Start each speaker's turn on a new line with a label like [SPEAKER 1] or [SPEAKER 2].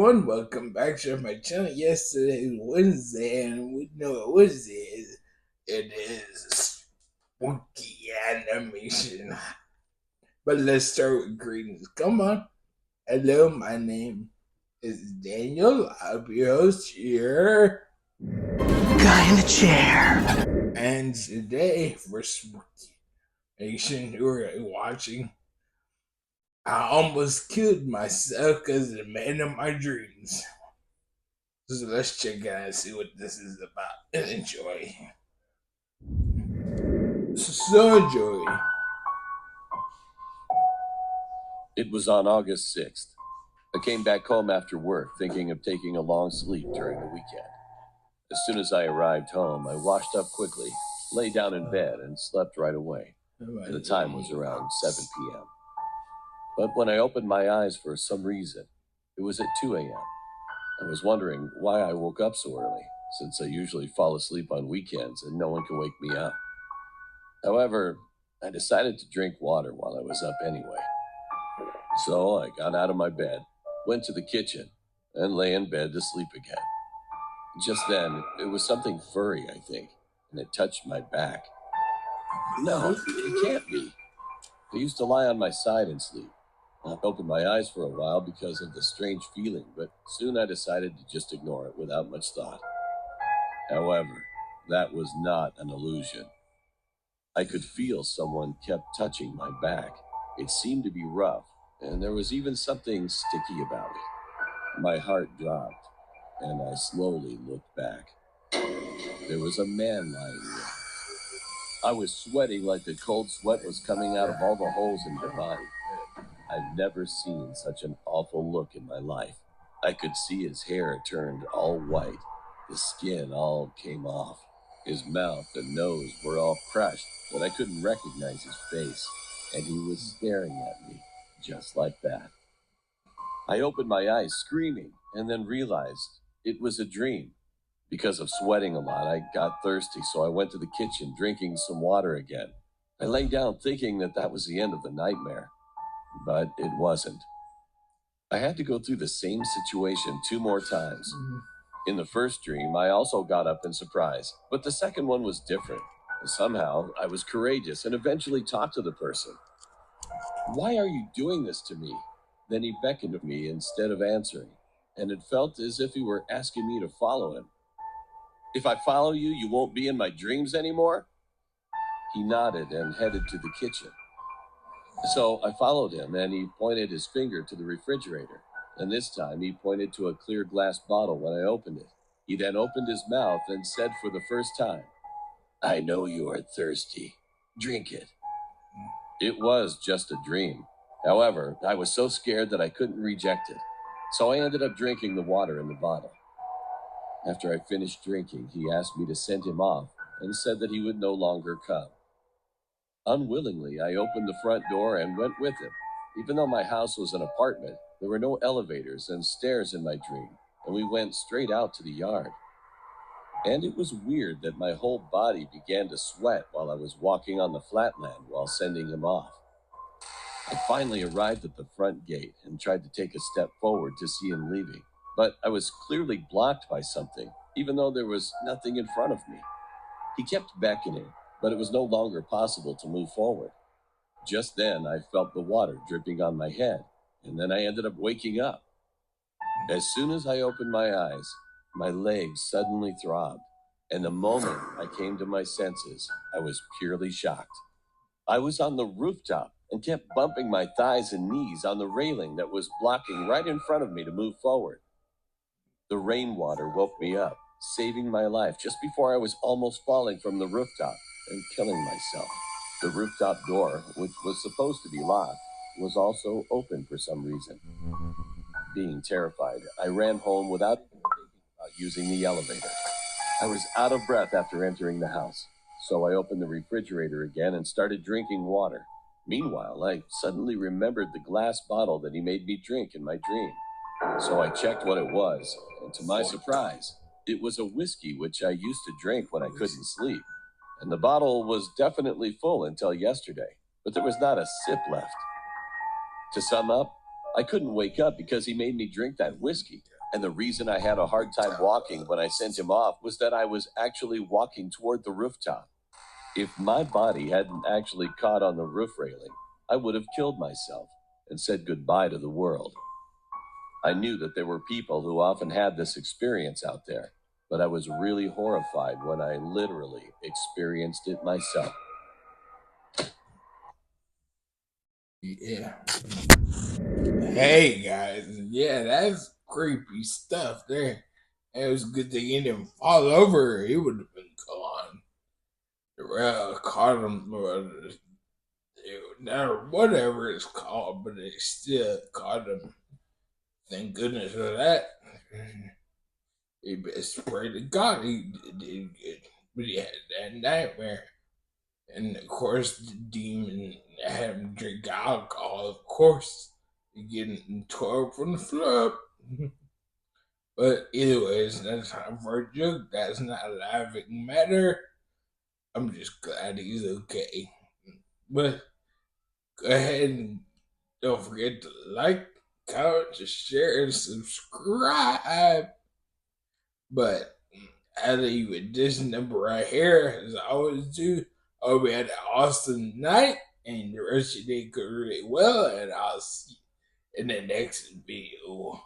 [SPEAKER 1] everyone, welcome back to my channel. Yesterday is Wednesday, and we know what Wednesday is. It is spooky animation. But let's start with greetings. Come on. Hello, my name is Daniel. I'll be your host here.
[SPEAKER 2] Guy in the chair.
[SPEAKER 1] And today, for spooky animation, we're watching. I almost killed myself because of the man of my dreams. So let's check out and see what this is about and enjoy. So enjoy.
[SPEAKER 3] It was on August 6th. I came back home after work thinking of taking a long sleep during the weekend. As soon as I arrived home, I washed up quickly, lay down in bed, and slept right away. The time was around 7 p.m. But when I opened my eyes for some reason, it was at 2 a.m. I was wondering why I woke up so early, since I usually fall asleep on weekends and no one can wake me up. However, I decided to drink water while I was up anyway. So I got out of my bed, went to the kitchen, and lay in bed to sleep again. Just then, it was something furry, I think, and it touched my back. No, it can't be. I used to lie on my side and sleep. I opened my eyes for a while because of the strange feeling, but soon I decided to just ignore it without much thought. However, that was not an illusion. I could feel someone kept touching my back. It seemed to be rough, and there was even something sticky about it. My heart dropped, and I slowly looked back. There was a man lying there. I was sweating like the cold sweat was coming out of all the holes in my body. I've never seen such an awful look in my life. I could see his hair turned all white. The skin all came off. His mouth and nose were all crushed, but I couldn't recognize his face. And he was staring at me, just like that. I opened my eyes screaming, and then realized it was a dream. Because of sweating a lot, I got thirsty, so I went to the kitchen drinking some water again. I lay down thinking that was the end of the nightmare. But it wasn't. I had to go through the same situation 2 more times. In the first dream, I also got up in surprise, but the second one was different. Somehow, I was courageous and eventually talked to the person. "Why are you doing this to me?" Then he beckoned to me instead of answering, and it felt as if he were asking me to follow him. "If I follow you, you won't be in my dreams anymore?" He nodded and headed to the kitchen. So I followed him, and he pointed his finger to the refrigerator. And this time he pointed to a clear glass bottle when I opened it. He then opened his mouth and said for the first time, "I know you are thirsty. Drink it." It was just a dream. However, I was so scared that I couldn't reject it. So I ended up drinking the water in the bottle. After I finished drinking, he asked me to send him off and said that he would no longer come. Unwillingly, I opened the front door and went with him. Even though my house was an apartment, there were no elevators and stairs in my dream, and we went straight out to the yard. And it was weird that my whole body began to sweat while I was walking on the flatland while sending him off. I finally arrived at the front gate and tried to take a step forward to see him leaving, but I was clearly blocked by something, even though there was nothing in front of me. He kept beckoning, but it was no longer possible to move forward. Just then, I felt the water dripping on my head, and then I ended up waking up. As soon as I opened my eyes, my legs suddenly throbbed, and the moment I came to my senses, I was purely shocked. I was on the rooftop and kept bumping my thighs and knees on the railing that was blocking right in front of me to move forward. The rainwater woke me up, saving my life just before I was almost falling from the rooftop and killing myself. The rooftop door, which was supposed to be locked, was also open for some reason. Being terrified, I ran home without thinking about using the elevator. I was out of breath after entering the house, so I opened the refrigerator again and started drinking water. Meanwhile, I suddenly remembered the glass bottle that he made me drink in my dream. So I checked what it was, and to my surprise, it was a whiskey which I used to drink when I couldn't sleep. And the bottle was definitely full until yesterday, but there was not a sip left. To sum up, I couldn't wake up because he made me drink that whiskey. And the reason I had a hard time walking when I sent him off was that I was actually walking toward the rooftop. If my body hadn't actually caught on the roof railing, I would have killed myself and said goodbye to the world. I knew that there were people who often had this experience out there, but I was really horrified when I literally experienced it myself.
[SPEAKER 1] Yeah. Hey guys, yeah, that's creepy stuff there. It was a good thing he didn't fall over. He would have been gone. Caught him, or whatever it's called, but it still caught him. Thank goodness for that. He best pray to God he did good, but he had that nightmare. And of course, the demon had him drink alcohol, of course, getting tore from the floor up. But either ways, that's time for a joke. That's not a laughing matter. I'm just glad he's okay. But go ahead and don't forget to like, comment, share, and subscribe. But I'll leave with this number right here, as I always do. I hope you had an awesome night and the rest of your day go really well, and I'll see you in the next video.